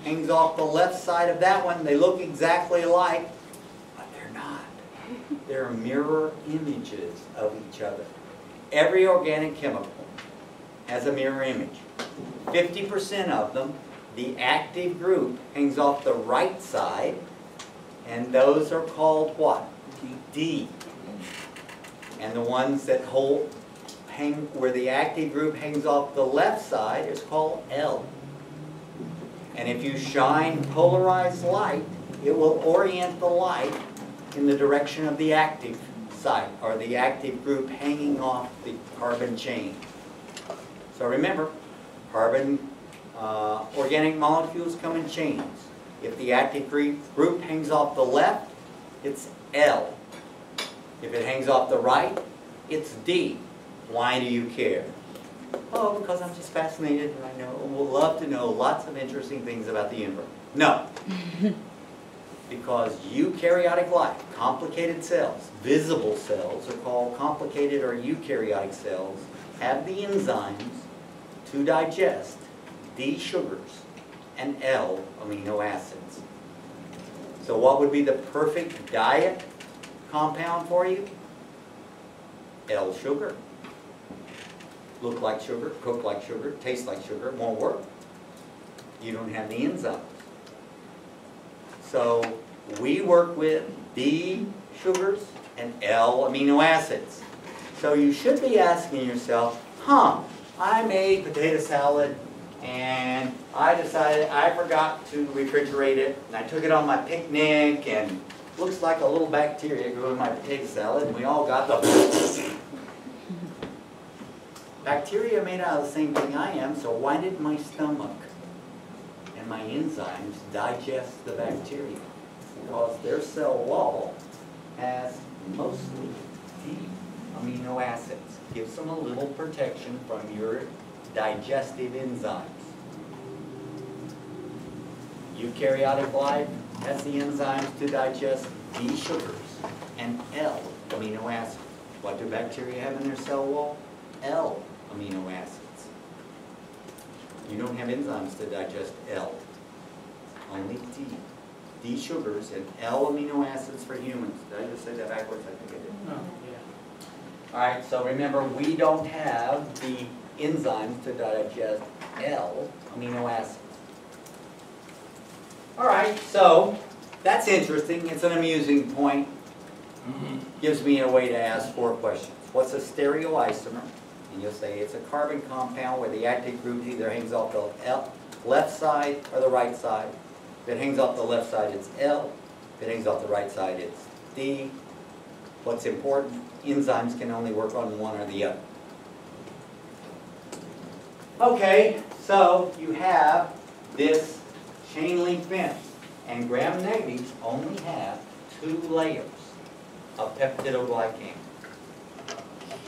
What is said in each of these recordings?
hangs off the left side of that one. They look exactly alike, but they're not. They're mirror images of each other. Every organic chemical has a mirror image. 50% of them, the active group hangs off the right side, and those are called what? D. And the ones that hang where the active group hangs off the left side is called L. And if you shine polarized light, it will orient the light in the direction of the active site, or the active group hanging off the carbon chain. So remember, carbon organic molecules come in chains. If the active group hangs off the left, it's L. If it hangs off the right, it's D. Why do you care? Oh, because I'm just fascinated and I would love to know lots of interesting things about the universe. No. Because eukaryotic life, complicated cells, visible cells are called complicated or eukaryotic cells, have the enzymes to digest D sugars and L amino acids. So what would be the perfect diet compound for you? L sugar. Look like sugar, cook like sugar, taste like sugar, won't work. You don't have the enzymes. So we work with D sugars and L amino acids. So you should be asking yourself, I made potato salad and I decided I forgot to refrigerate it, and I took it on my picnic, and looks like a little bacteria grew in my potato salad, and we all got the bacteria made out of the same thing I am, so why did my stomach and my enzymes digest the bacteria? Because their cell wall has mostly D amino acids. Gives them a little protection from your digestive enzymes. Eukaryotic life has the enzymes to digest D sugars and L amino acids. What do bacteria have in their cell wall? L amino acids. You don't have enzymes to digest L. Only D. D sugars and L amino acids for humans. Did I just say that backwards? I think I did. No. Alright, so remember, we don't have the enzymes to digest L amino acids. Alright, so that's interesting. It's an amusing point. Gives me a way to ask 4 questions. What's a stereoisomer? And you'll say it's a carbon compound where the active group either hangs off the left side or the right side. If it hangs off the left side, it's L. If it hangs off the right side, it's D. What's important? Enzymes can only work on one or the other. Okay, so you have this chain link fence, and gram-negatives only have 2 layers of peptidoglycan.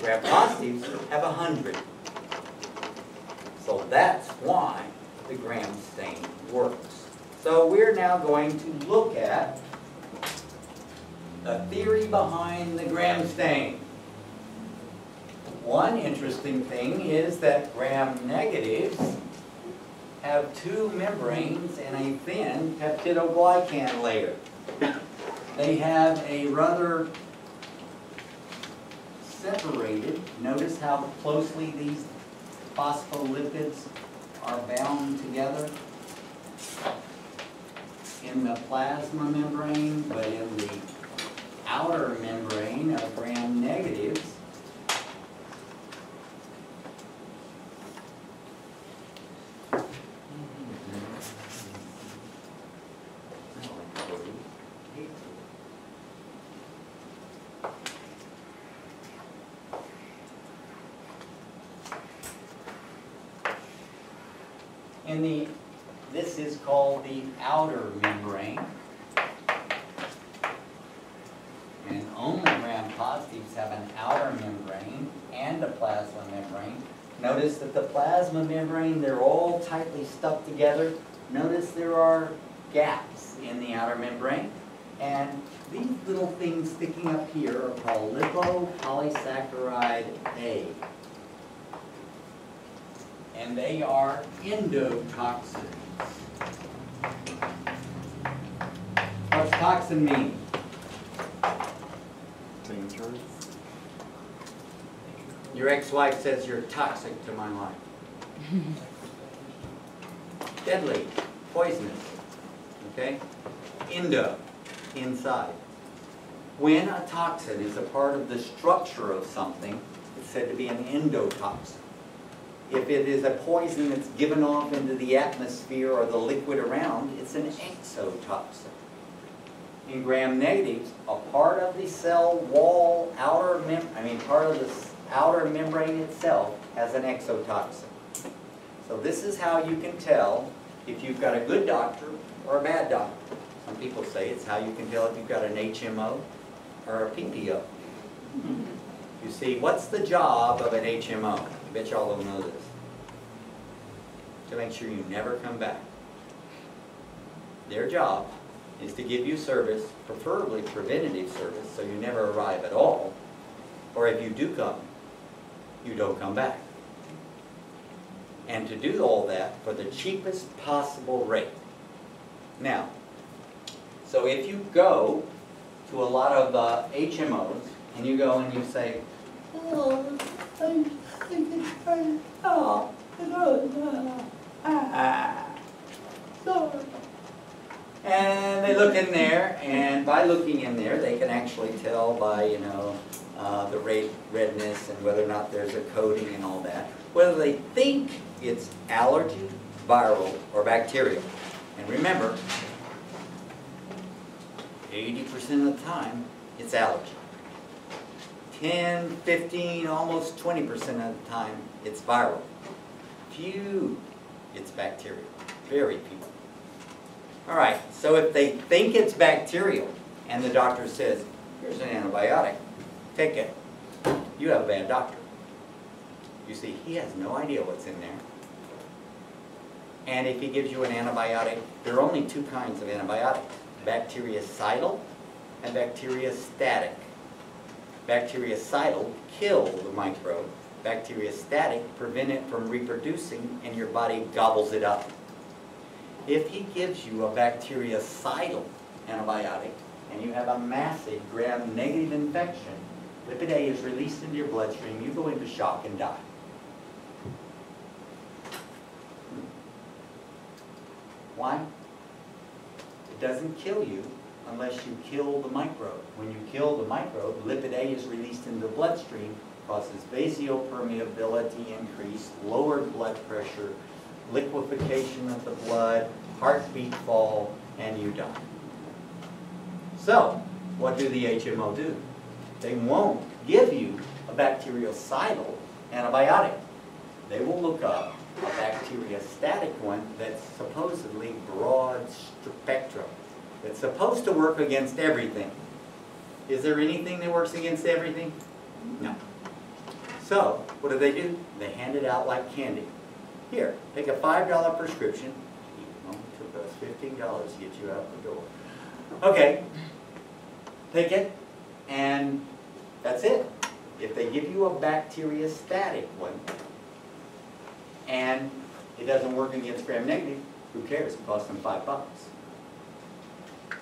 Gram-positives have 100. So that's why the gram stain works. So we're now going to look at the theory behind the gram stain. One interesting thing is that gram-negatives have 2 membranes and a thin peptidoglycan layer. They have a rather separated, notice how closely these phospholipids are bound together in the plasma membrane, but in the outer membrane of gram-negatives, this is called the outer membrane. And only gram-positives have an outer membrane and a plasma membrane. Notice that the plasma membrane, they're all tightly stuck together. Notice there are gaps in the outer membrane. And these little things sticking up here are called lipopolysaccharide A. And they are endotoxins. toxin mean? Dangerous. Your ex-wife says you're toxic to my life. Deadly, poisonous, okay? Endo, inside. When a toxin is a part of the structure of something, it's said to be an endotoxin. If it is a poison that's given off into the atmosphere or the liquid around, it's an exotoxin. In gram-negatives, a part of the cell wall, part of the outer membrane itself has an exotoxin. So this is how you can tell if you've got a good doctor or a bad doctor. Some people say it's how you can tell if you've got an HMO or a PPO. You see, what's the job of an HMO? I bet y'all don't know this. To make sure you never come back. Their job is to give you service, preferably preventative service, so you never arrive at all. Or if you do come, you don't come back. And to do all that for the cheapest possible rate. Now, so if you go to a lot of HMOs, and you go and you say, and they look in there, and by looking in there, they can actually tell by, the redness and whether or not there's a coating and all that, whether they think it's allergy, viral, or bacterial. And remember, 80% of the time, it's allergy. 10, 15, almost 20% of the time, it's viral. Few, it's bacterial. Very few. All right, so if they think it's bacterial, and the doctor says, here's an antibiotic, take it, you have a bad doctor. You see, he has no idea what's in there. And if he gives you an antibiotic, there are only two kinds of antibiotics, bactericidal and bacteriostatic. Bactericidal kill the microbe. Bacteriostatic prevent it from reproducing and your body gobbles it up. If he gives you a bactericidal antibiotic and you have a massive gram-negative infection, lipid A is released into your bloodstream, you go into shock and die. Why? It doesn't kill you unless you kill the microbe. When you kill the microbe, lipid A is released into the bloodstream, causes vasopermeability increase, lowered blood pressure, liquefaction of the blood, heartbeat fall, and you die. So, what do the HMO do? They won't give you a bactericidal antibiotic. They will look up a bacteriostatic one that's supposedly broad spectrum. It's supposed to work against everything. Is there anything that works against everything? No. So, what do? They hand it out like candy. Here, take a $5 prescription. It took us $15 to get you out the door. Okay, take it, and that's it. If they give you a bacteriostatic one, and it doesn't work against gram-negative, who cares? It costs them $5.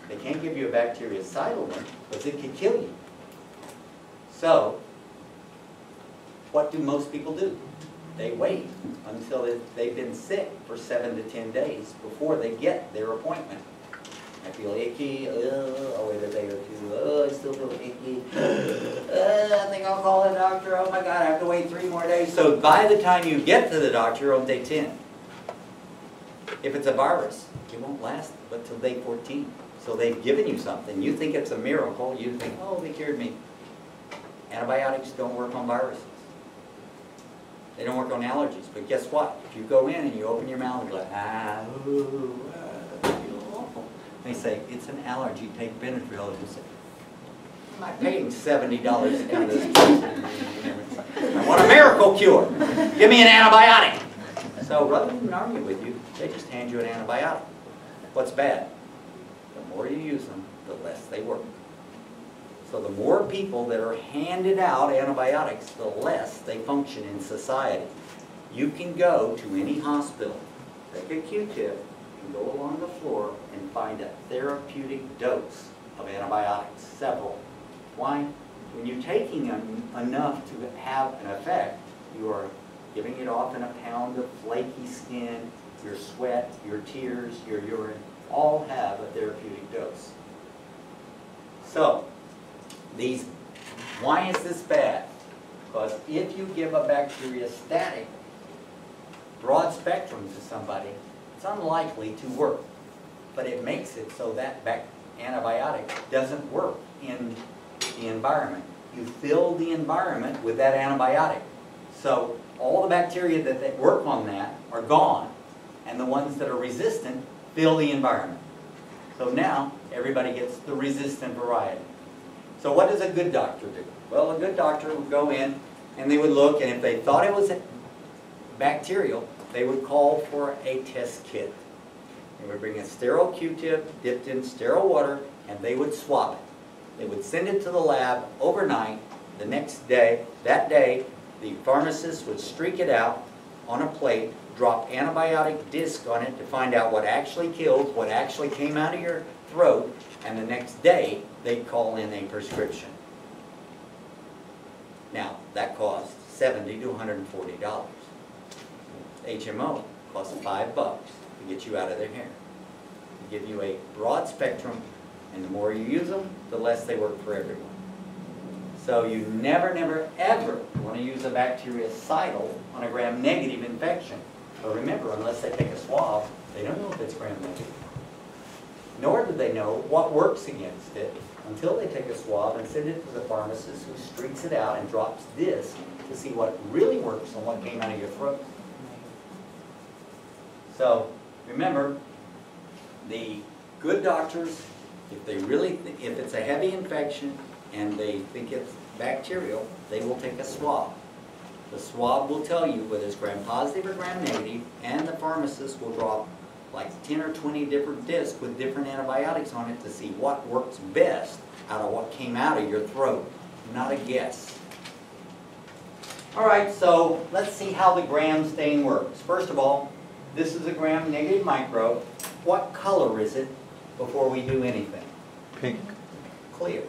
They can't give you a bactericidal one, because it could kill you. So, what do most people do? They wait until they've been sick for 7 to 10 days before they get their appointment. I feel icky, I'll wait a day or two, I still feel icky, I think I'll call the doctor, oh my God, I have to wait 3 more days. So by the time you get to the doctor, you're on day 10. If it's a virus, it won't last but till day 14. So they've given you something, you think it's a miracle, you think, oh, they cured me. Antibiotics don't work on viruses. They don't work on allergies, but guess what? If you go in and you open your mouth and go, I feel awful. They say, it's an allergy, take Benadryl. And you say, I'm not paying $70 to come to this place. I want a miracle cure. Give me an antibiotic. So rather than argue with you, they just hand you an antibiotic. What's bad? The more you use them, the less they work. So the more people that are handed out antibiotics, the less they function in society. You can go to any hospital, take a Q-tip, and go along the floor and find a therapeutic dose of antibiotics, several. Why? When you're taking enough to have an effect, you are giving it off in a pound of flaky skin, your sweat, your tears, your urine, all have a therapeutic dose. So, why is this bad? Because if you give a bacteriostatic broad spectrum to somebody, it's unlikely to work. But it makes it so that antibiotic doesn't work in the environment. You fill the environment with that antibiotic. So all the bacteria that work on that are gone, and the ones that are resistant fill the environment. So now everybody gets the resistant variety. So what does a good doctor do? Well, a good doctor would go in and they would look, and if they thought it was bacterial, they would call for a test kit. They would bring a sterile Q-tip dipped in sterile water, and they would swab it. They would send it to the lab overnight. The next day, that day, the pharmacist would streak it out on a plate, drop antibiotic disc on it to find out what actually killed, what actually came out of your throat, and the next day, they'd call in a prescription. Now, that costs $70 to $140. HMO costs $5 to get you out of their hair. They give you a broad spectrum, and the more you use them, the less they work for everyone. So you never, never, ever want to use a bactericidal on a gram-negative infection. But remember, unless they take a swab, they don't know if it's gram-negative. Nor do they know what works against it until they take a swab and send it to the pharmacist, who streaks it out and drops this to see what really works on what came out of your throat. So remember, the good doctors, if it's a heavy infection and they think it's bacterial, they will take a swab. The swab will tell you whether it's gram-positive or gram-negative, and the pharmacist will drop like 10 or 20 different discs with different antibiotics on it to see what works best out of what came out of your throat. Not a guess. All right, so let's see how the gram stain works. First of all, this is a gram-negative microbe. What color is it before we do anything? Pink. Clear.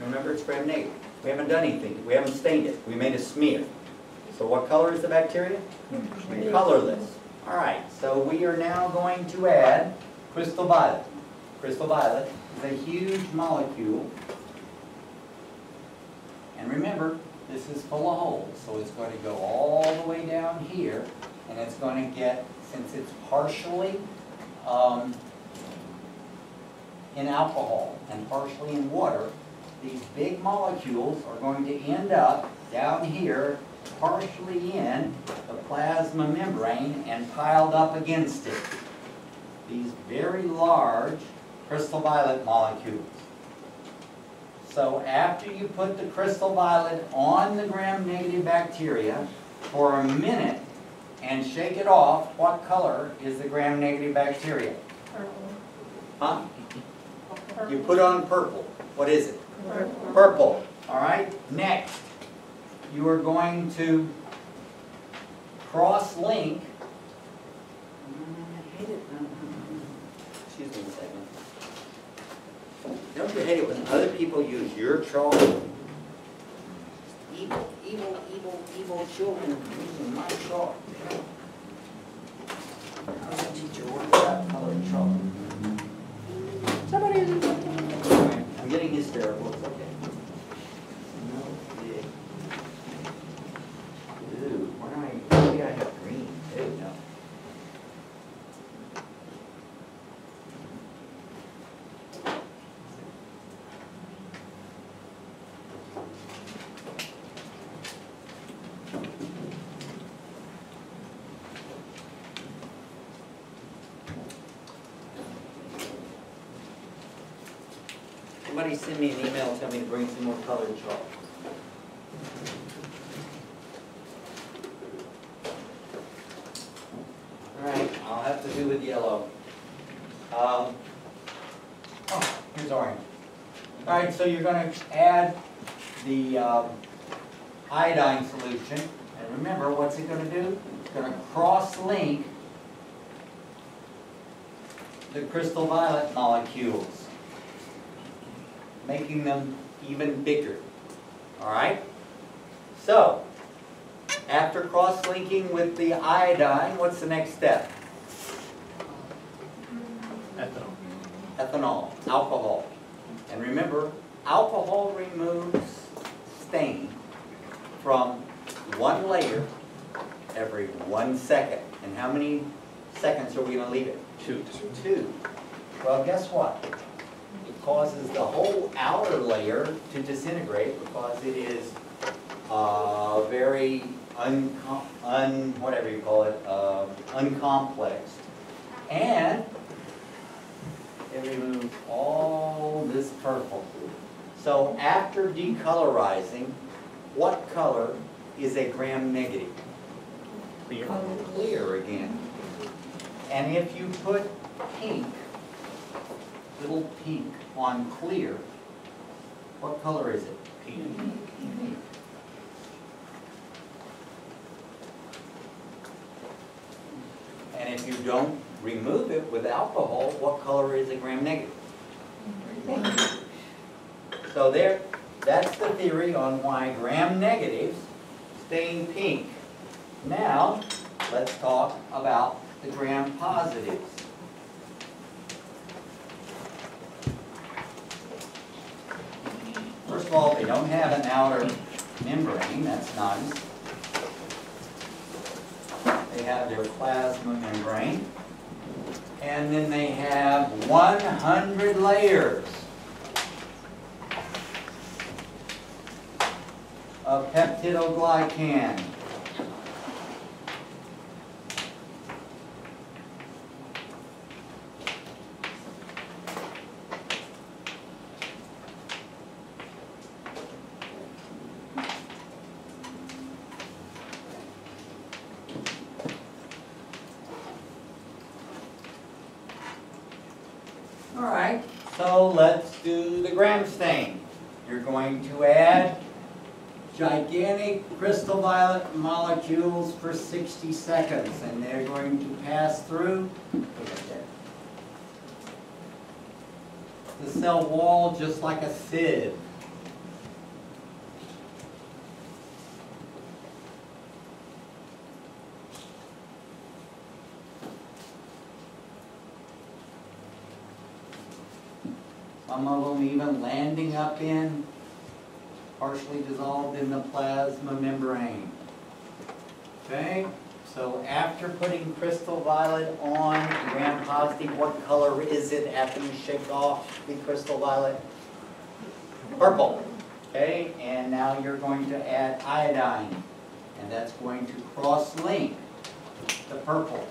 Remember, it's gram-negative. We haven't done anything. We haven't stained it. We made a smear. So what color is the bacteria? Colorless. All right, so we are now going to add crystal violet. Crystal violet is a huge molecule. And remember, this is full of holes, so it's going to go all the way down here, and it's going to get, since it's partially in alcohol and partially in water, these big molecules are going to end up down here, partially in the plasma membrane and piled up against it. These very large crystal violet molecules. So after you put the crystal violet on the gram-negative bacteria for a minute and shake it off, what color is the gram-negative bacteria? Purple. Huh? Purple. You put on purple. What is it? Purple. Purple. All right? Next, you are going to cross-link. I hate it. Excuse me a second. Don't you hate it when other people use your chalk? Evil, evil, evil, evil children using my chalk. I was a teacher. What about colored chalk? Somebody I'm getting hysterical. It's okay. No big. Ooh, maybe I have green. Ew, no. Somebody send me an email and tell me to bring some more colored chalk. Alright, I'll have to do with yellow. Oh, here's orange. Alright, so you're going to add the iodine solution. And remember, what's it going to do? It's going to cross-link the crystal violet molecules. making them even bigger. All right? So, after cross-linking with the iodine, what's the next step? Ethanol. Ethanol, alcohol. And remember, alcohol removes stain from one layer every 1 second. And how many seconds are we going to leave it? 2. 2. Well, guess what? It causes the whole outer layer to disintegrate because it is very whatever you call it, uncomplexed. And it removes all this purple. So after decolorizing, what color is a gram-negative? Clear. Clear again. And if you put pink, little pink on clear, what color is it? Pink. Pink. And if you don't remove it with alcohol, what color is a gram-negative? So that's the theory on why gram-negatives stain pink. Now, let's talk about the gram-positives. First of all, they don't have an outer membrane, that's nice. They have their plasma membrane. And then they have 100 layers of peptidoglycan. All right, so let's do the gram stain. You're going to add gigantic crystal violet molecules for 60 seconds, and they're going to pass through the cell wall just like a sieve. Some of them even landing up in, partially dissolved in the plasma membrane. Okay, so after putting crystal violet on gram-positive, what color is it after you shake off the crystal violet? Purple. Okay, and now you're going to add iodine, and that's going to cross-link the purple.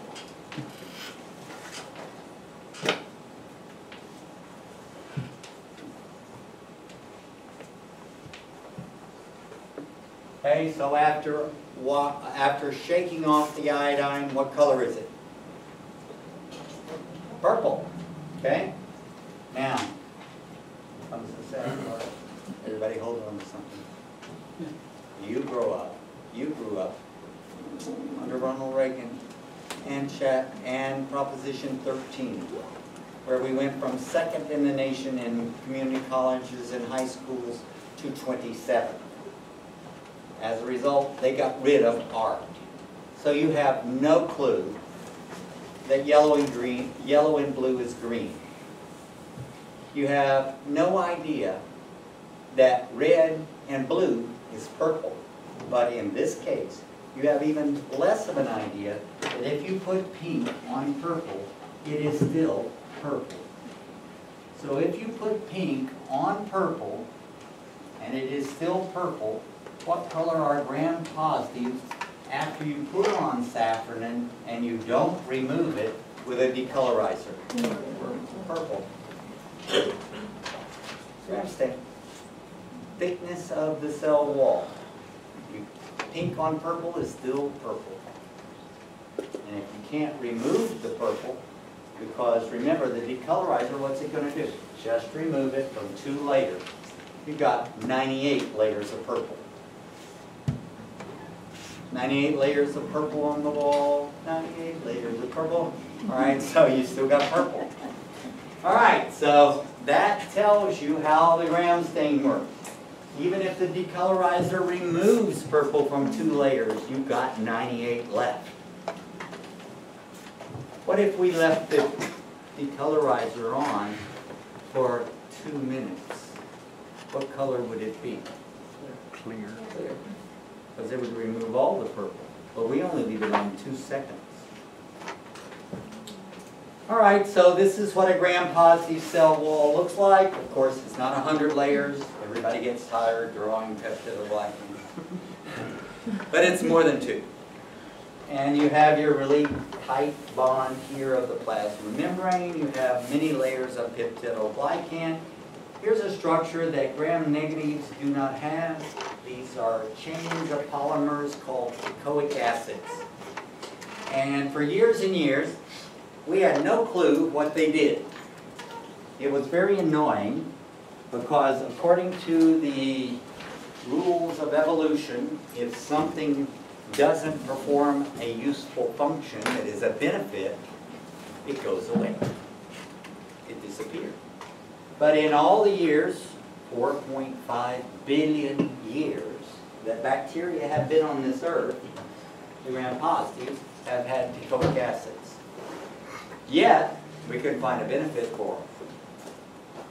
Okay, so after shaking off the iodine, what color is it? Purple. Okay? Now, comes the sad part. Everybody hold on to something. You grew up under Ronald Reagan and Proposition 13, where we went from second in the nation in community colleges and high schools to 27. As a result, they got rid of art. So you have no clue that yellow and blue is green. You have no idea that red and blue is purple. But in this case, you have even less of an idea that if you put pink on purple, it is still purple. So if you put pink on purple, and it is still purple, what color are gram-positives after you put on safranin and you don't remove it with a decolorizer? Purple. Gram stain. Thickness of the cell wall. Pink on purple is still purple. And if you can't remove the purple, because remember the decolorizer, what's it going to do? Just remove it from 2 layers. You've got 98 layers of purple. 98 layers of purple on the wall, 98 layers of purple. All right, so you still got purple. All right, so that tells you how the gram stain works. Even if the decolorizer removes purple from 2 layers, you've got 98 left. What if we left the decolorizer on for 2 minutes? What color would it be? Clear. Clear. Because it would remove all the purple. But we only leave it on 2 seconds. All right, so this is what a gram-positive cell wall looks like. Of course, it's not 100 layers. Everybody gets tired drawing peptidoglycans. But it's more than 2. And you have your really tight bond here of the plasma membrane. You have many layers of peptidoglycan. Here's a structure that gram-negatives do not have. These are chains of polymers called teichoic acids. And for years and years, we had no clue what they did. It was very annoying because according to the rules of evolution, if something doesn't perform a useful function that is a benefit, it goes away. It disappears. But in all the years, 4.5 billion years, that bacteria have been on this earth, the gram-positives have had teichoic acids. Yet, we couldn't find a benefit for them.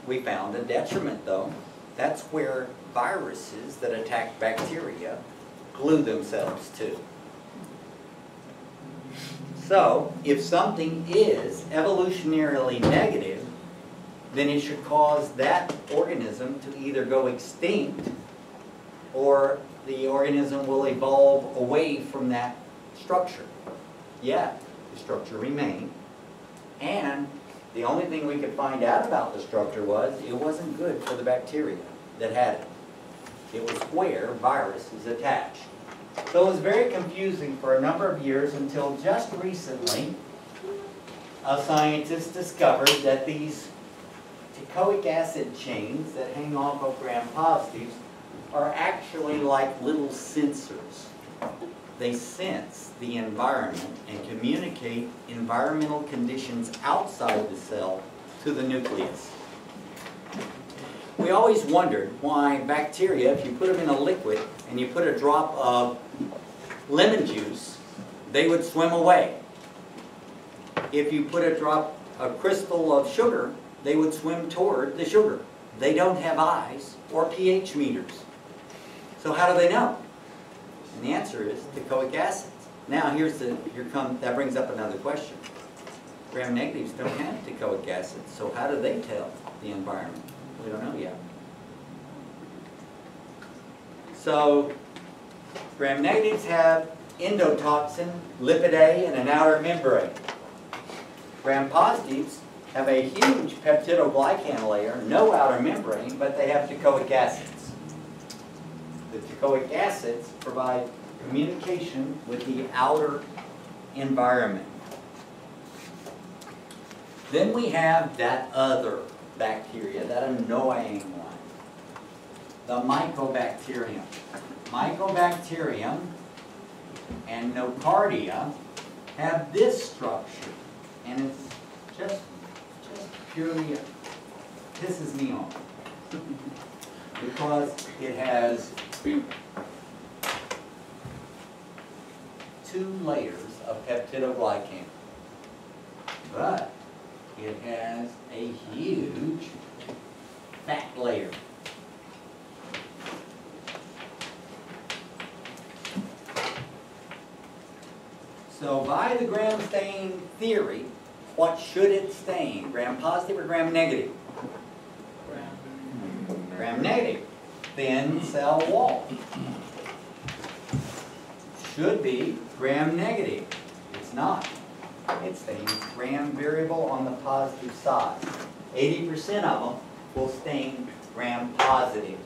We found a detriment, though. That's where viruses that attack bacteria glue themselves to. So, if something is evolutionarily negative, then it should cause that organism to either go extinct or the organism will evolve away from that structure. Yet, the structure remained. And the only thing we could find out about the structure was it wasn't good for the bacteria that had it. It was where viruses attached. So it was very confusing for a number of years until just recently a scientist discovered that these teichoic acid chains that hang off of gram-positives are actually like little sensors. They sense the environment and communicate environmental conditions outside the cell to the nucleus. We always wondered why bacteria, if you put them in a liquid and you put a drop of lemon juice, they would swim away. If you put a crystal of sugar, they would swim toward the sugar. They don't have eyes or pH meters. So how do they know? And the answer is teichoic acids. Now that brings up another question. Gram-negatives don't have teichoic acids, so how do they tell the environment? We don't know yet. So gram-negatives have endotoxin, lipid A, and an outer membrane. Gram-positives have a huge peptidoglycan layer, no outer membrane, but they have teichoic acids. The teichoic acids provide communication with the outer environment. Then we have that other bacteria, that annoying one, the Mycobacterium. Mycobacterium and Nocardia have this structure, and it's just purely pisses me off because it has 2 layers of peptidoglycan, but it has a huge fat layer. So by the gram stain theory, what should it stain? Gram-positive or gram-negative? Gram-negative. Thin cell wall. Should be gram-negative. It's not. It stains gram-variable on the positive side. 80% of them will stain gram-positive.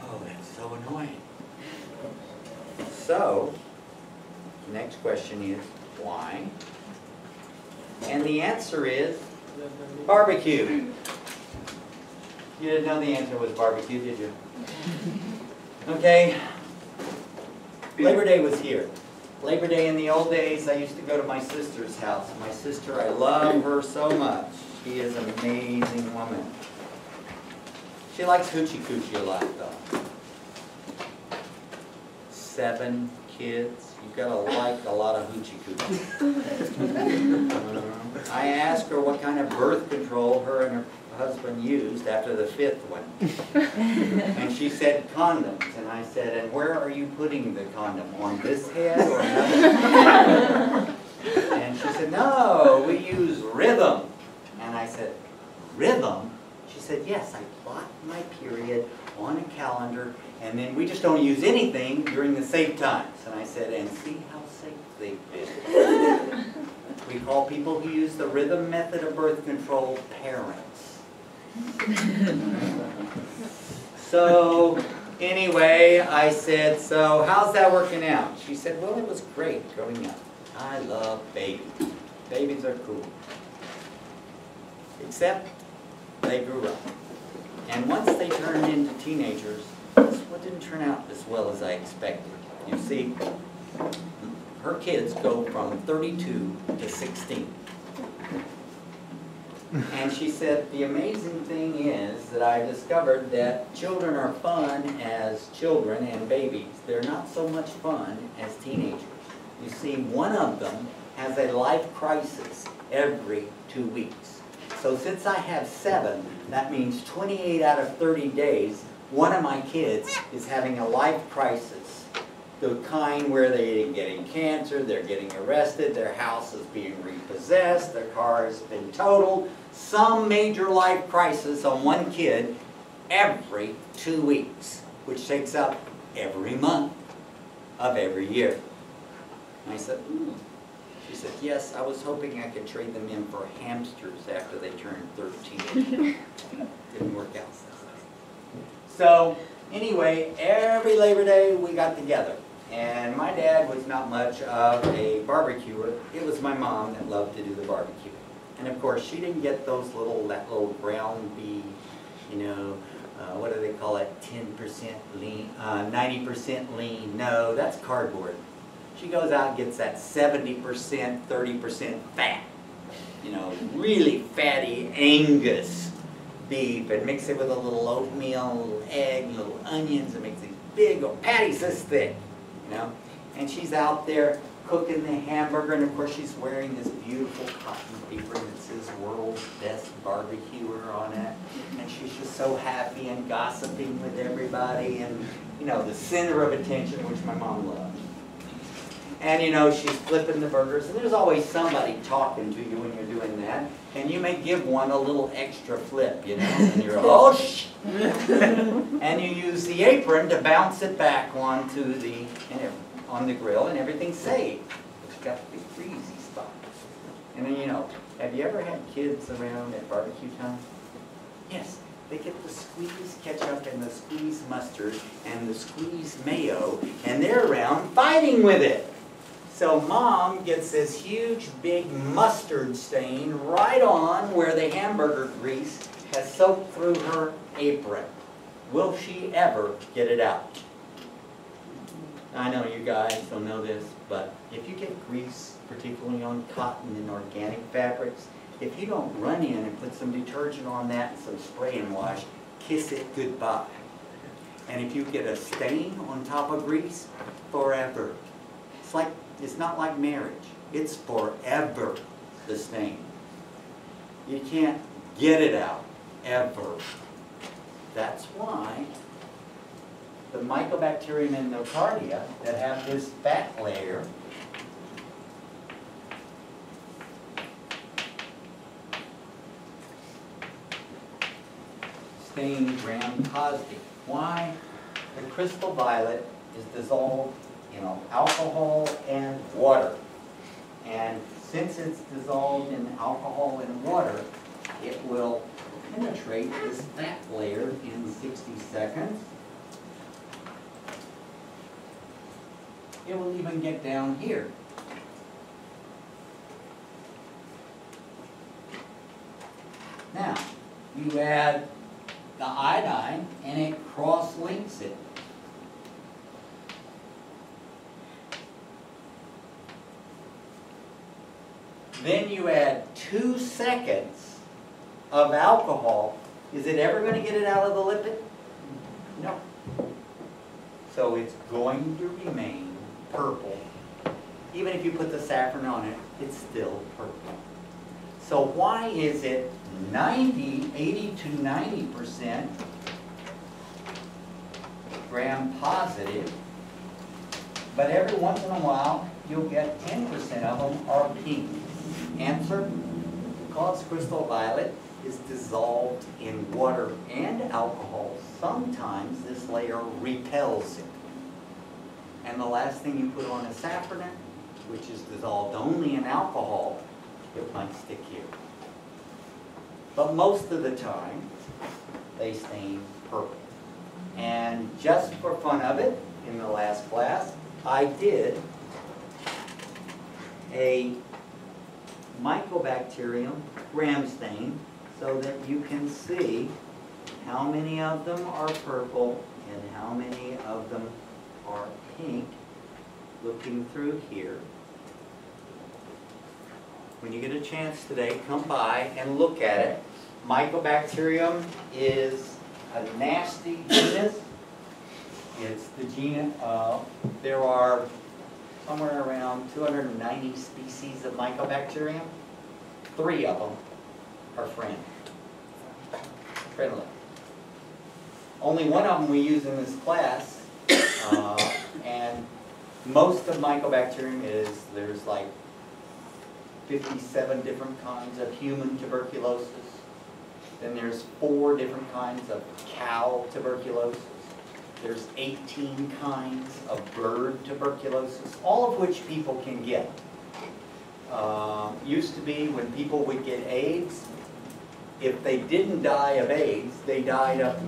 Oh, that's so annoying. So, the next question is, why? And the answer is barbecue. You didn't know the answer was barbecue, did you? Okay. Labor Day was here. Labor Day in the old days, I used to go to my sister's house. My sister, I love her so much. She is an amazing woman. She likes hoochie coochie a lot, though. 7 kids. You've got to like a lot of hoochie coochie. I asked her what kind of birth control her and her husband used after the 5th one. And she said condoms. And I said, and where are you putting the condom? On this head or another? And she said, no, we use rhythm. And I said, rhythm? She said, yes, I plot my period on a calendar, and then we just don't use anything during the safe times. And I said, and see how safe they've been. We call people who use the rhythm method of birth control parents. So anyway, I said, so how's that working out? She said, well, it was great growing up. I love babies. Babies are cool. Except they grew up. And once they turned into teenagers, this one didn't turn out as well as I expected. You see, her kids go from 32 to 16. And she said, the amazing thing is that I discovered that children are fun as children and babies. They're not so much fun as teenagers. You see, one of them has a life crisis every 2 weeks. So since I have 7, that means 28 out of 30 days, one of my kids is having a life crisis. The kind where they're getting cancer, they're getting arrested, their house is being repossessed, their car has been totaled. Some major life crisis on one kid every 2 weeks, which takes up every month of every year. And I said, She said, yes, I was hoping I could trade them in for hamsters after they turned 13. Didn't work out. So anyway, every Labor Day we got together. And my dad was not much of a barbecuer. It was my mom that loved to do the barbecue. And of course, she didn't get those that little ground beef, what do they call it, 10% lean, 90% lean. No, that's cardboard. She goes out and gets that 70%, 30% fat, really fatty Angus beef, and mix it with a little oatmeal, little egg, little onions, and makes these big patties this thick, And she's out there cooking the hamburger, and of course she's wearing this beautiful cotton apron that says "World's Best Barbecuer" on it, and she's just so happy and gossiping with everybody, and the center of attention, which my mom loves. And she's flipping the burgers, and there's always somebody talking to you when you're doing that, and you may give one a little extra flip, and you're, oh, shh! And you use the apron to bounce it back onto on the grill, and everything's safe. But you got the big greasy spot. And then, have you ever had kids around at barbecue time? Yes. They get the squeeze ketchup and the squeeze mustard and the squeeze mayo, and they're around fighting with it. So Mom gets this huge big mustard stain right on where the hamburger grease has soaked through her apron. Will she ever get it out? I know you guys don't know this, but if you get grease, particularly on cotton and organic fabrics, if you don't run in and put some detergent on that and some spray and wash, kiss it goodbye. And if you get a stain on top of grease, forever. It's not like marriage. It's forever, the stain. You can't get it out, ever. That's why the Mycobacterium and Nocardia that have this fat layer stain gram-positive. Why? The crystal violet is dissolved in alcohol and water. And since it's dissolved in alcohol and water, it will penetrate this fat layer in 60 seconds. It will even get down here. Now, you add the iodine and it cross-links it. Then you add 2 seconds of alcohol, is it ever going to get it out of the lipid? No. So it's going to remain purple. Even if you put the saffron on it, it's still purple. So why is it 80 to 90% gram positive, but every once in a while you'll get 10% of them are pink? Answer: because crystal violet is dissolved in water and alcohol. Sometimes this layer repels it. And the last thing you put on is saffron, which is dissolved only in alcohol, it might stick here. But most of the time, they stain purple. And just for fun of it, in the last class, I did a Mycobacterium gram stain so that you can see how many of them are purple and how many of them are pink. Looking through here. When you get a chance today, come by and look at it. Mycobacterium is a nasty genus. It's the genus, there are somewhere around 290 species of Mycobacterium. 3 of them are friendly. Only one of them we use in this class, and most of Mycobacterium there's like 57 different kinds of human tuberculosis. Then there's 4 different kinds of cow tuberculosis. There's 18 kinds of bird tuberculosis, all of which people can get. Used to be when people would get AIDS, if they didn't die of AIDS, they died of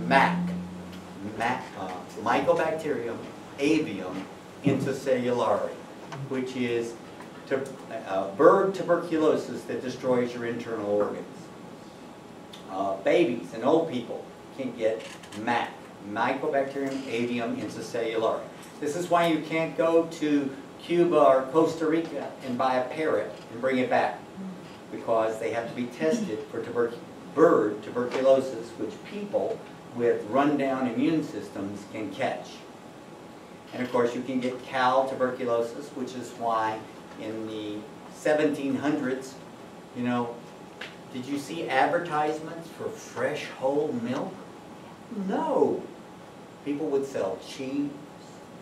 Mycobacterium avium intracellulare, which is bird tuberculosis that destroys your internal organs. Babies and old people can get Mycobacterium avium intracellulare. This is why you can't go to Cuba or Costa Rica and buy a parrot and bring it back, because they have to be tested for bird tuberculosis, which people with rundown immune systems can catch. And of course you can get cow tuberculosis, which is why in the 1700s, you know, did you see advertisements for fresh whole milk? No. People would sell cheese,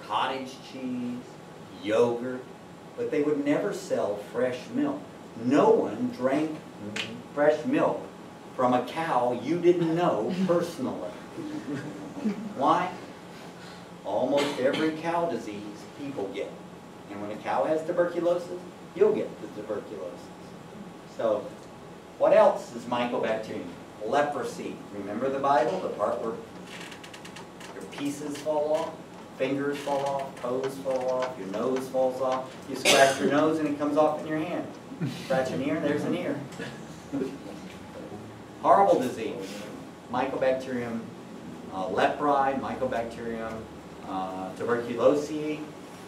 cottage cheese, yogurt, but they would never sell fresh milk. No one drank fresh milk from a cow you didn't know personally. Why? Almost every cow disease people get. And when a cow has tuberculosis, you'll get the tuberculosis. So, what else is Mycobacterium? Leprosy. Remember the Bible? The part where your pieces fall off, fingers fall off, toes fall off, your nose falls off. You scratch your nose and it comes off in your hand. Scratch an ear, there's an ear. Horrible disease. Mycobacterium leprae, Mycobacterium tuberculosis.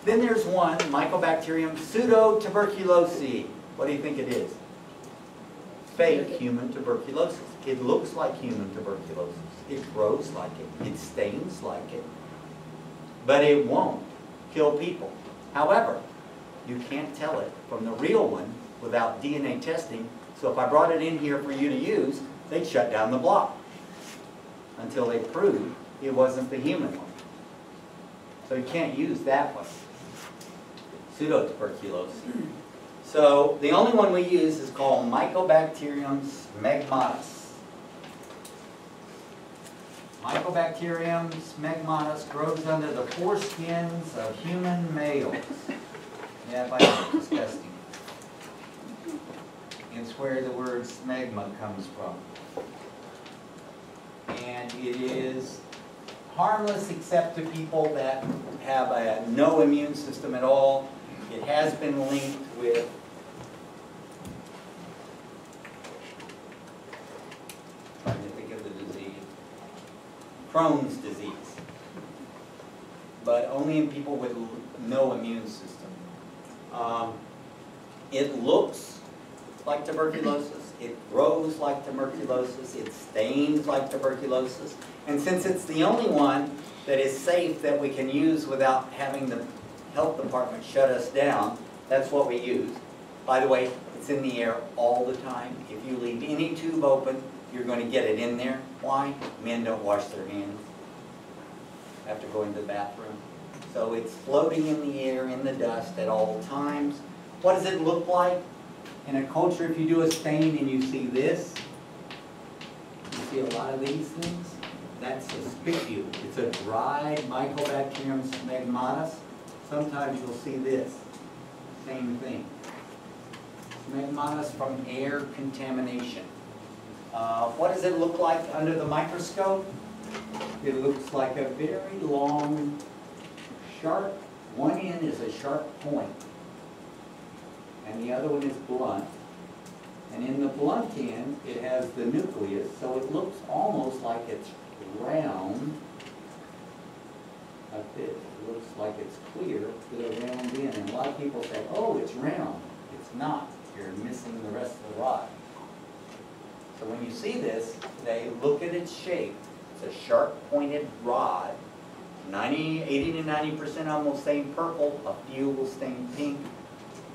Then there's one, Mycobacterium pseudotuberculosis. What do you think it is? Fake human tuberculosis. It looks like human tuberculosis. It grows like it. It stains like it. But it won't kill people. However, you can't tell it from the real one without DNA testing. So if I brought it in here for you to use, they'd shut down the block until they prove it wasn't the human one. So you can't use that one. Pseudotuberculosis. So the only one we use is called Mycobacterium smegmatis. Mycobacterium smegmatis grows under the foreskins of human males. Yeah, I know, it's disgusting. It's where the word smegma comes from. And it is harmless except to people that have no immune system at all. It has been linked with trying to think of the disease, Crohn's disease, but only in people with no immune system. It looks like tuberculosis. It grows like tuberculosis, it stains like tuberculosis, and since it's the only one that is safe that we can use without having the health department shut us down, that's what we use. By the way, it's in the air all the time. If you leave any tube open, you're going to get it in there. Why? Men don't wash their hands after going to the bathroom. So it's floating in the air, in the dust at all times. What does it look like? In a culture, if you do a stain and you see this, you see a lot of these things, that's a spicule. It's a dried Mycobacterium smegmatis. Sometimes you'll see this, same thing. Smegmatis from air contamination. What does it look like under the microscope? It looks like a very long, sharp, one end is a sharp point, and the other one is blunt. And in the blunt end, it has the nucleus, so it looks almost like it's round, like this. It looks like it's clear with a round end. And a lot of people say, oh, it's round. It's not. You're missing the rest of the rod. So when you see this, they look at its shape. It's a sharp pointed rod. 80 to 90% almost stain purple, a few will stain pink.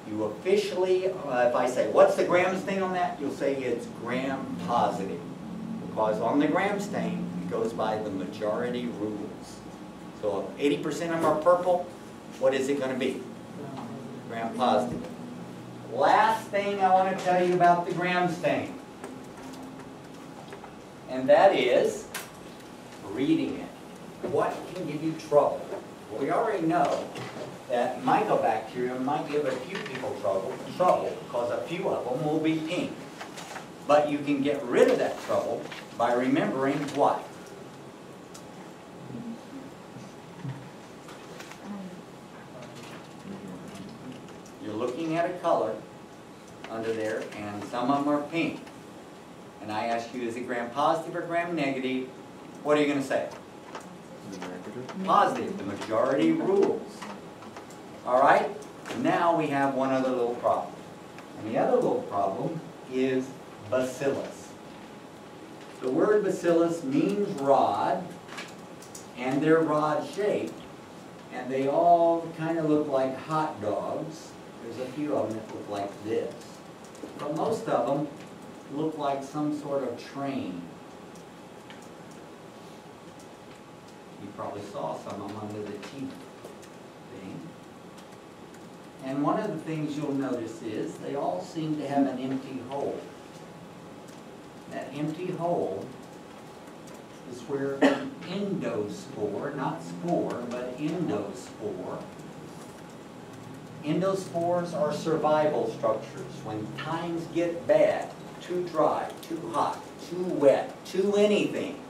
You officially, if I say, what's the gram stain on that? You'll say it's gram positive. Because on the gram stain, it goes by the majority rules. So if 80% of them are purple, what is it going to be? Gram positive. Last thing I want to tell you about the gram stain. And that is reading it. What can give you trouble? Well, we already know that Mycobacterium might give a few people trouble because a few of them will be pink. But you can get rid of that trouble by remembering what? You're looking at a color under there, and some of them are pink. And I ask you, is it gram positive or gram negative? What are you going to say? Positive, the majority rules. All right? Now we have one other little problem. And the other little problem is bacillus. The word bacillus means rod, and they're rod shaped, and they all kind of look like hot dogs. There's a few of them that look like this. But most of them look like some sort of train. You probably saw some of them under the teeth thing. And one of the things you'll notice is they all seem to have an empty hole. That empty hole is where an endospore, not spore, but endospore. Endospores are survival structures. When times get bad, too dry, too hot, too wet, too anything,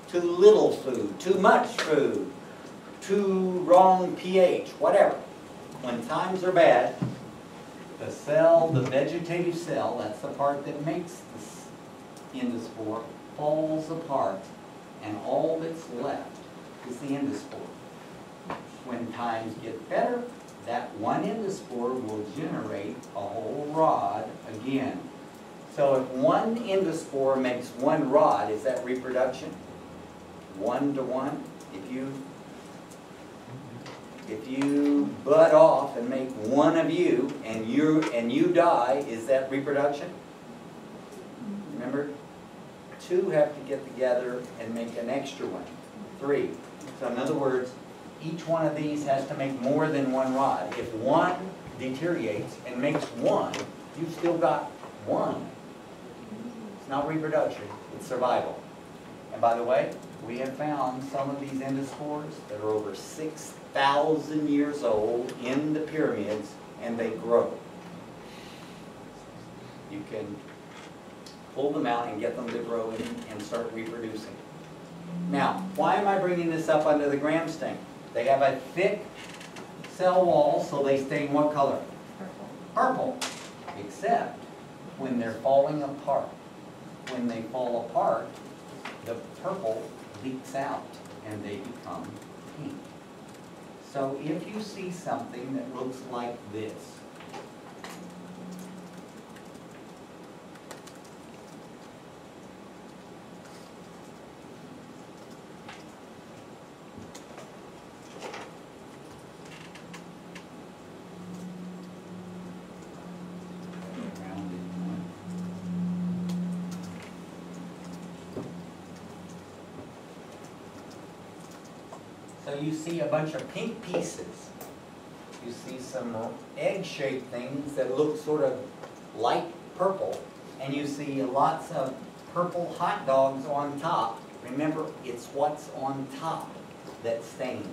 too little food, too much food, too wrong pH, whatever. When times are bad, the cell, the vegetative cell, that's the part that makes the endospore, falls apart, and all that's left is the endospore. When times get better, that one endospore will generate a whole rod again. So if one endospore makes one rod, is that reproduction? 1 to 1. If you bud off and make one of you and you die, is that reproduction? Remember? 2 have to get together and make an extra one. 3. So in other words, each one of these has to make more than one rod. If one deteriorates and makes one, you've still got one. It's not reproduction, it's survival. And by the way, we have found some of these endospores that are over 6,000 years old in the pyramids, and they grow. You can pull them out and get them to grow and start reproducing. Now, why am I bringing this up under the gram stain? They have a thick cell wall, so they stain what color? Purple. Except when they're falling apart. When they fall apart, the purple leaks out and they become pink. So if you see something that looks like this, So you see a bunch of pink pieces. You see some egg-shaped things that look sort of light purple. And you see lots of purple hot dogs on top. Remember, it's what's on top that stains.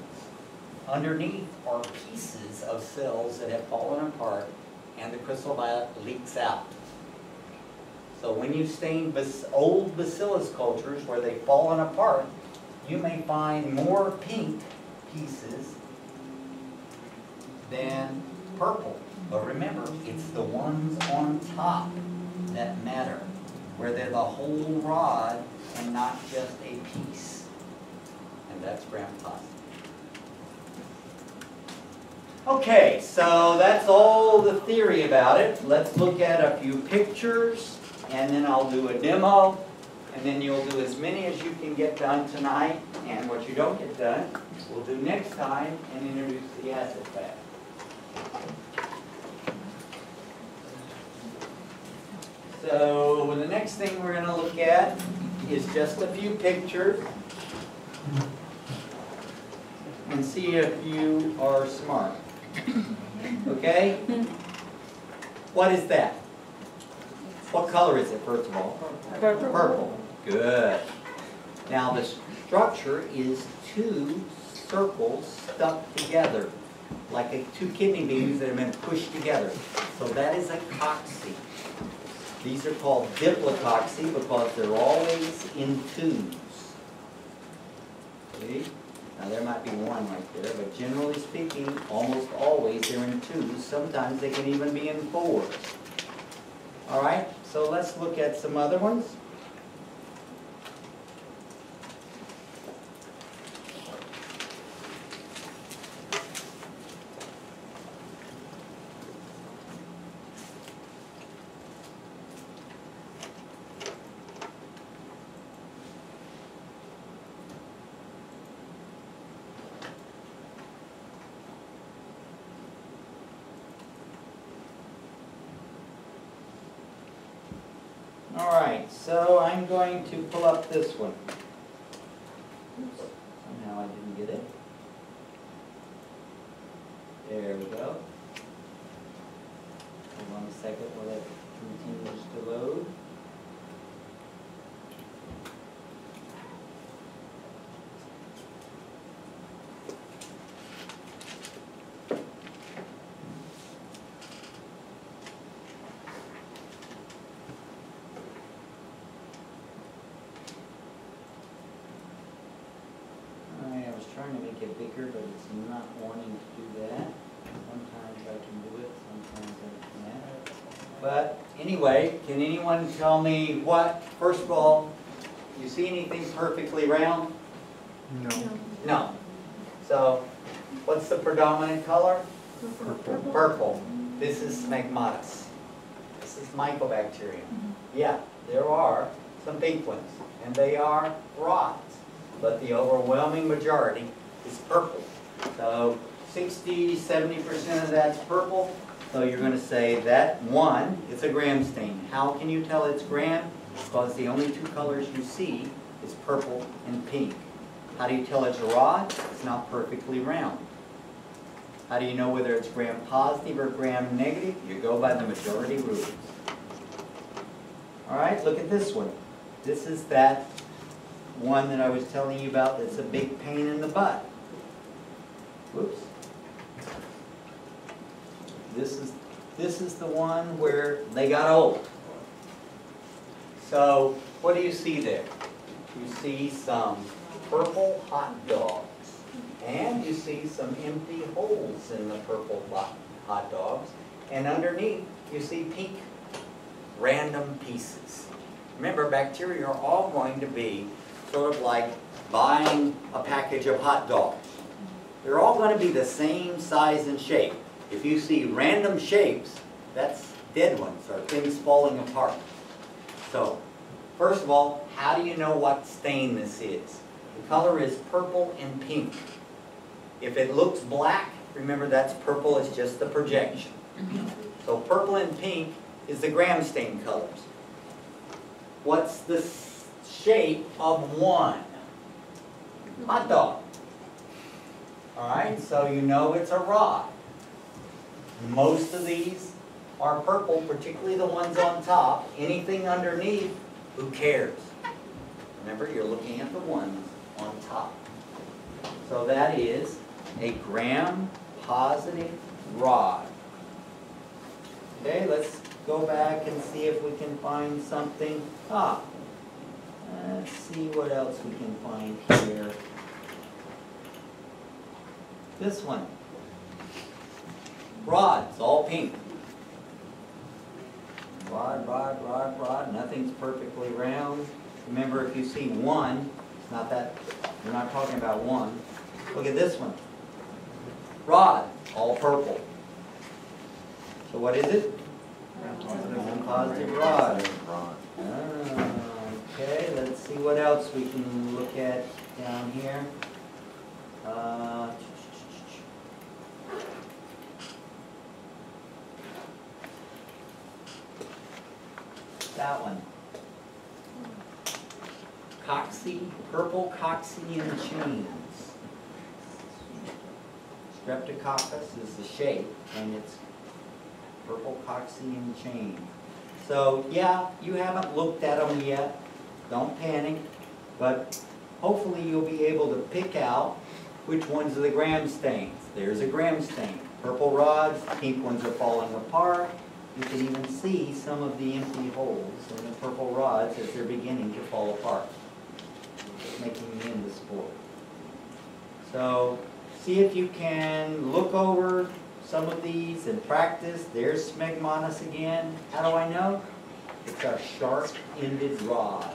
Underneath are pieces of cells that have fallen apart, and the crystal violet leaks out. So when you stain old bacillus cultures where they've fallen apart, you may find more pink pieces than purple. But remember, it's the ones on top that matter, where they're the whole rod and not just a piece. And that's gram-positive. Okay, so that's all the theory about it. Let's look at a few pictures, and then I'll do a demo, and then you'll do as many as you can get done tonight, and what you don't get done, we'll do next time and introduce the acid bath. So the next thing we're going to look at is just a few pictures and see if you are smart. Okay? What is that? What color is it, first of all? Purple. Purple. Good. Now the structure is two circles stuck together, like two kidney beans that have been pushed together. So that is a cocci. These are called diplococci because they're always in twos. See? Now there might be one right there, but generally speaking, almost always they're in twos. Sometimes they can even be in fours. All right, so let's look at some other ones. All right, so I'm going to pull up this one. Oops, somehow I didn't get it. There we go. Hold on a second while that continues to load. Trying to make it bigger, but it's not wanting to do that. Sometimes I can do it, sometimes I can't. But anyway, can anyone tell me what, first of all, you see anything perfectly round? No. No. So, what's the predominant color? Purple. Purple. This is smegmatis. This is Mycobacterium. Yeah, there are some pink ones, and they are rods. But the overwhelming majority is purple. So 60–70% of that's purple. So you're going to say that one, it's a gram stain. How can you tell it's gram? Because the only two colors you see is purple and pink. How do you tell it's a rod? It's not perfectly round. How do you know whether it's gram positive or gram negative? You go by the majority rules. All right, look at this one. This is that one that I was telling you about that's a big pain in the butt. Whoops. This is the one where they got old. So what do you see there? You see some purple hot dogs. And you see some empty holes in the purple hot dogs. And underneath you see pink random pieces. Remember, bacteria are all going to be sort of like buying a package of hot dogs. They're all going to be the same size and shape. If you see random shapes, that's dead ones or things falling apart. So, first of all, how do you know what stain this is? The color is purple and pink. If it looks black, remember that's purple, it's just the projection. So purple and pink is the gram stain colors. What's the shape of one? Hot dog. All right, so you know it's a rod. Most of these are purple, particularly the ones on top. Anything underneath, who cares? Remember, you're looking at the ones on top. So that is a gram-positive rod. Okay, let's go back and see if we can find something. Let's see what else we can find here. This one. Rods, all pink. Rod, nothing's perfectly round. Remember, if you see one, it's not that, we're not talking about one. Look at this one. Rod, all purple. So what is it? Gram-positive rod. Okay, let's see what else we can look at down here. That one. Purple coccidian chains. Streptococcus is the shape, and it's purple coccidian chain. So yeah, you haven't looked at them yet. Don't panic, but hopefully you'll be able to pick out which ones are the gram stains. There's a gram stain. Purple rods, pink ones are falling apart. You can even see some of the empty holes in the purple rods as they're beginning to fall apart, making the endospore. So see if you can look over some of these and practice. There's smegmatis again. How do I know? It's a sharp-ended rod.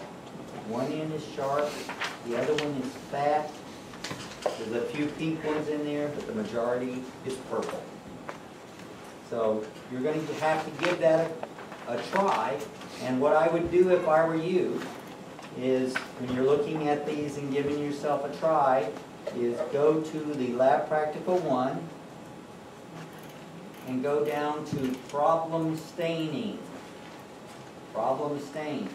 One end is sharp, the other one is fat. There's a few pink ones in there, but the majority is purple. So you're going to have to give that a try. And what I would do if I were you is, when you're looking at these and giving yourself a try, is go to the Lab Practical 1 and go down to Problem Staining. Problem Stains.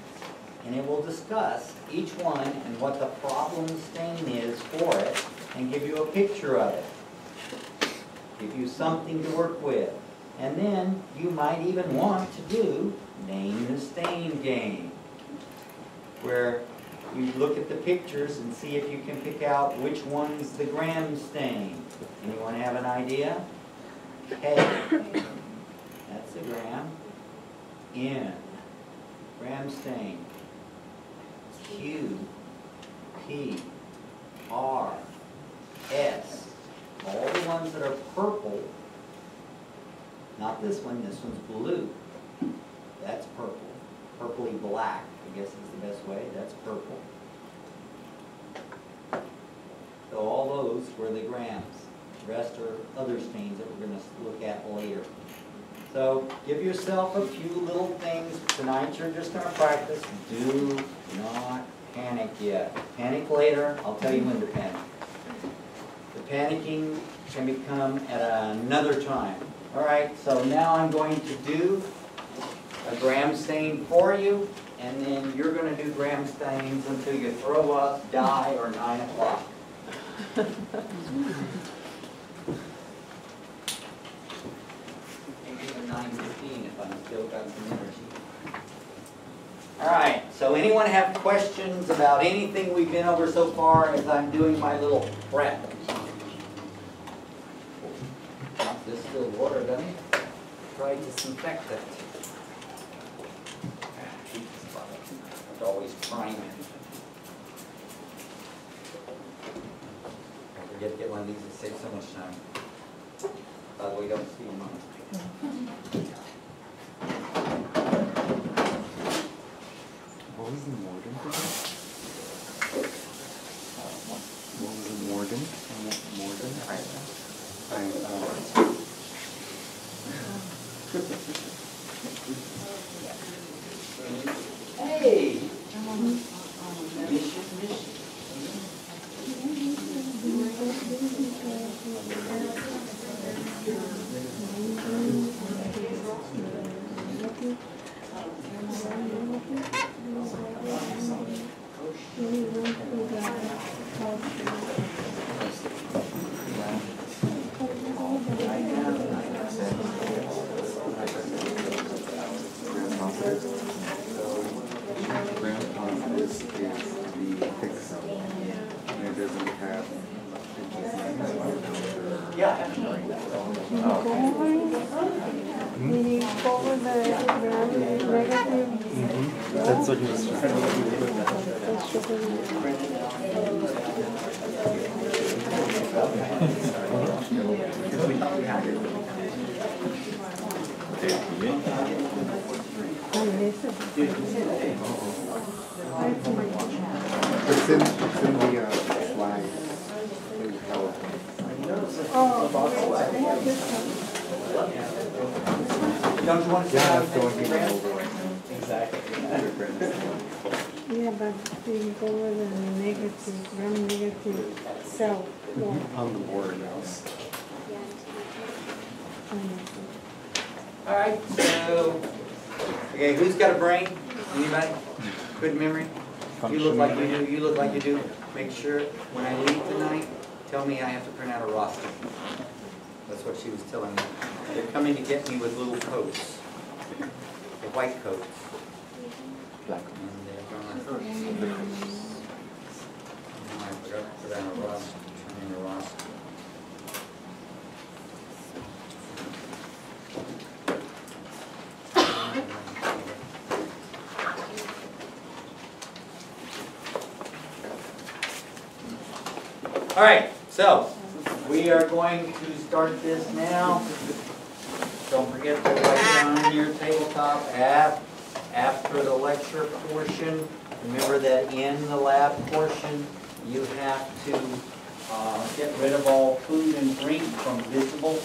And it will discuss each one and what the problem stain is for it and give you a picture of it. Give you something to work with. And then you might even want to do Name the Stain game, where you look at the pictures and see if you can pick out which one's the gram stain. Anyone have an idea? K, that's the gram. N, gram stain. Q, P, R, S, all the ones that are purple. Not this one, this one's blue. That's purple. Purpley black, I guess is the best way. That's purple. So all those were the grams. The rest are other stains that we're going to look at later. So give yourself a few little things. Tonight you're just going to practice. Do not panic yet. Panic later. I'll tell you when to panic. The panicking can become at another time. All right, so now I'm going to do a gram stain for you, and then you're going to do gram stains until you throw up, die, or 9 o'clock. Even 9:15 if I'm still got some energy. All right, so anyone have questions about anything we've been over so far as I'm doing my little prep? This still water, doesn't it? Try disinfect it. It's always priming. I forget to get one of these, it saves so much time. By the way, don't see them on. What was the Morgan for that? What was the Morgan? Hey! Yeah. Meaning over the negative. That's what he was just saying. It's in the slide. Don't you want to Yeah, have that's the one thing over. Exactly. Yeah, but they go with the negative, gram-negative cell. On the board now. All right, so, okay, who's got a brain? Anybody? Good memory? You look like you do, you look like you do. Make sure, when I leave tonight, tell me I have to print out a roster. That's what she was telling me. They're coming to get me with little coats. The white coats. Black. And they're gonna, I forgot to put out a roster, turn in a roster. All right, so we are going to start this now. Don't forget to write down your tabletop after the lecture portion. Remember that in the lab portion, you have to get rid of all food and drink from visible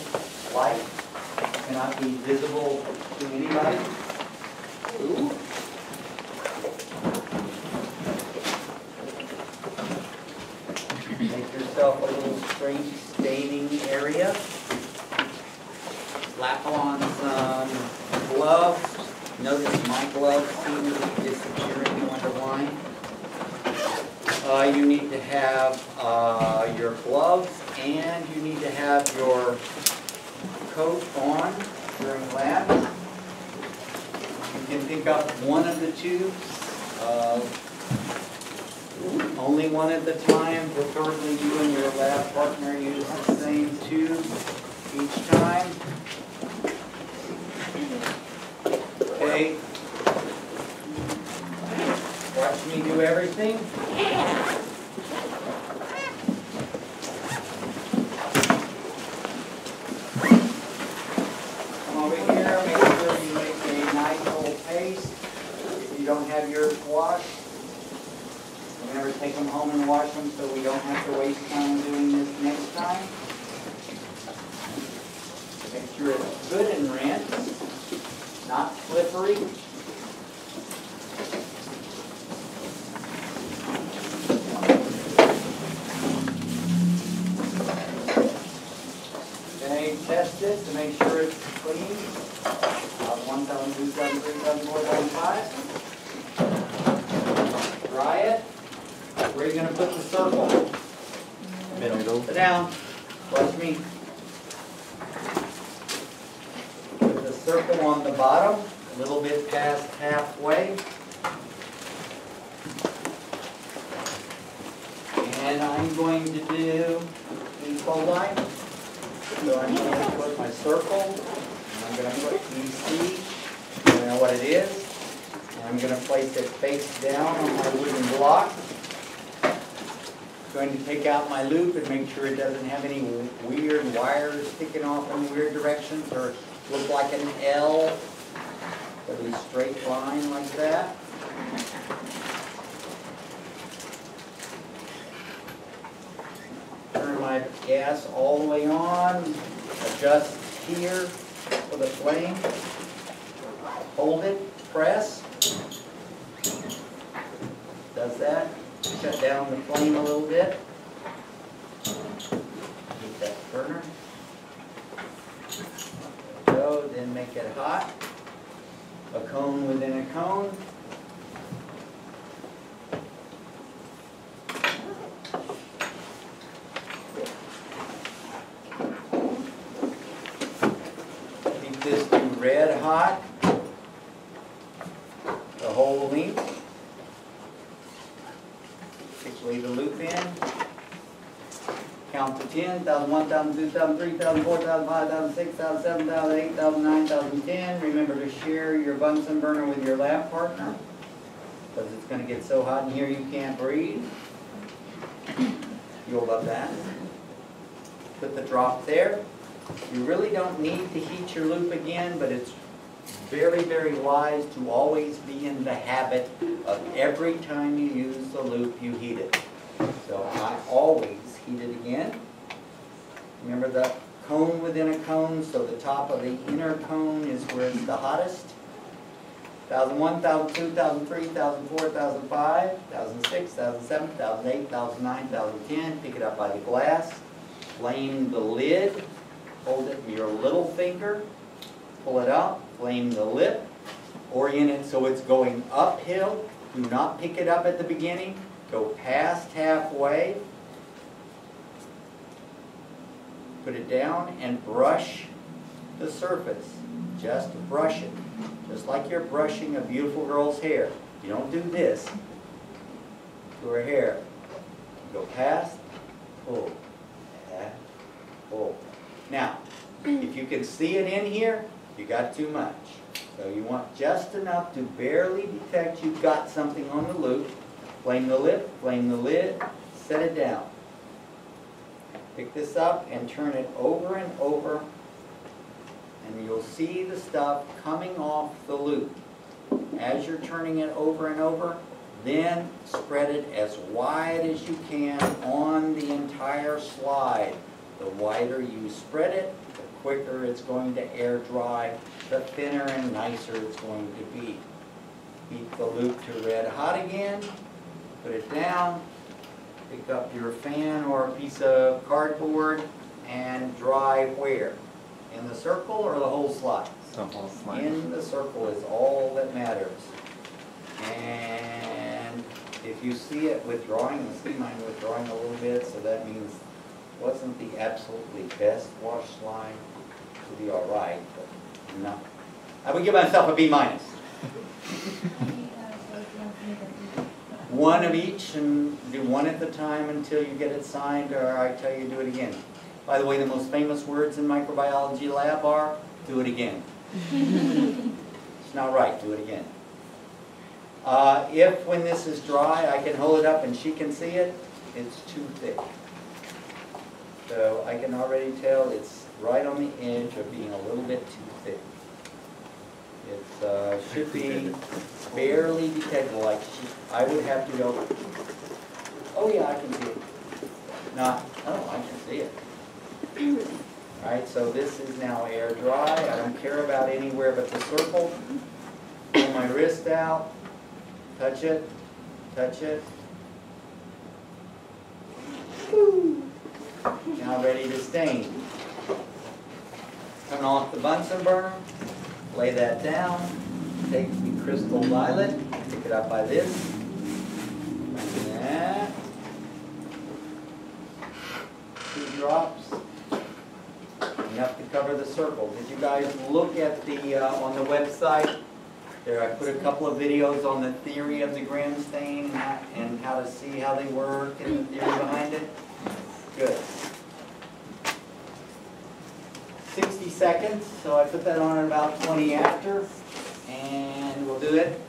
light. It cannot be visible to anybody. Ooh. Make yourself a little staining area. Slap on some gloves. Notice my gloves seem to be disappearing. I wonder why. You need to have your gloves and you need to have your coat on during lab. You can pick up one of the tubes. Only one at a time, preferably you and your lab partner use the same tube each time. Okay. Watch me do everything. Come over here, make sure you make a nice little paste. If you don't have yours washed, remember, take them home and wash them so we don't have to waste time doing this next time. Make sure it's good and rinsed, not slippery. Okay, test it to make sure it's clean. 1, 7, 2, 7, 3, 7, 4, 7, 5. Dry it. Where are you going to put the circle? Middle. Sit down. Watch me. Put the circle on the bottom, a little bit past halfway. And I'm going to do E. coli. So I'm going to put my circle, and I'm going to put EC. I don't know what it is. And I'm going to place it face down on my wooden block. Going to take out my loop and make sure it doesn't have any weird wires sticking off in weird directions or look like an L. It'll be a straight line like that. Turn my gas all the way on. Adjust here for the flame. Hold it, press. Does that. Shut down the flame a little bit. Heat that burner. There we go, then make it hot. A cone within a cone. Keep this to red hot. The whole length. Leave the loop in. Count to 10, 1,000, 1,000, 2,000, 3,000, 4,000, 5,000, 6,000, 7,000, 8,000, 9,000, 10. Remember to share your Bunsen burner with your lab partner, because it's going to get so hot in here you can't breathe. You'll love that. Put the drop there. You really don't need to heat your loop again, but it's very, very wise to always be in the habit of every time you use the loop, you heat it. So I always heat it again. Remember the cone within a cone, so the top of the inner cone is where it's the hottest. 1,001, 1,002, 1,003, 1,004, 1,005, 1,006, 1,007, 1,008, 1,009, 1,010. Pick it up by the glass. Flame the lid. Hold it in your little finger. Pull it out. Flame the lip. Orient it so it's going uphill. Do not pick it up at the beginning. Go past halfway. Put it down and brush the surface. Just brush it. Just like you're brushing a beautiful girl's hair. You don't do this to her hair. You go past, pull, past, pull. Now, if you can see it in here, you got too much. So you want just enough to barely detect you've got something on the loop. Flame the lip, flame the lid, set it down. Pick this up and turn it over and over, and you'll see the stuff coming off the loop. As you're turning it over and over, then spread it as wide as you can on the entire slide. The wider you spread it, the quicker it's going to air dry, the thinner and nicer it's going to be. Heat the loop to red hot again, put it down, pick up your fan or a piece of cardboard and dry where? In the circle or the whole slide? The whole slide. In the circle is all that matters. And if you see it withdrawing, you see mine withdrawing a little bit, so that means it wasn't the absolutely best wash slide. It'll be all right, but no. I would give myself a B minus. One of each, and do one at the time until you get it signed, or I tell you do it again. By the way, the most famous words in microbiology lab are, do it again. It's not right, do it again. If when this is dry, I can hold it up and she can see it, it's too thick. So I can already tell it's right on the edge of being a little bit too thick. It should be barely detectable, like I would have to go, oh yeah, I can see it. Not, oh, I can see it. Alright, so this is now air dry. I don't care about anywhere but the circle. Pull my wrist out, touch it, touch it. Now ready to stain. Coming off the Bunsen burner, lay that down, take the crystal violet, pick it up by this, like that. 2 drops, enough to cover the circle. Did you guys look at the, on the website? There, I put a couple of videos on the theory of the gram stain and how to see how they work and the theory behind it. Good. 60 seconds, so I put that on at about 20 after, and we'll do it.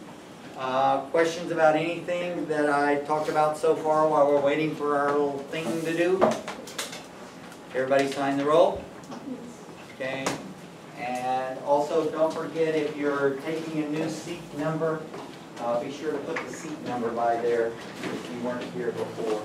Questions about anything that I talked about so far while we're waiting for our little thing to do? Everybody sign the roll? Okay. And also don't forget, if you're taking a new seat number, be sure to put the seat number by there if you weren't here before.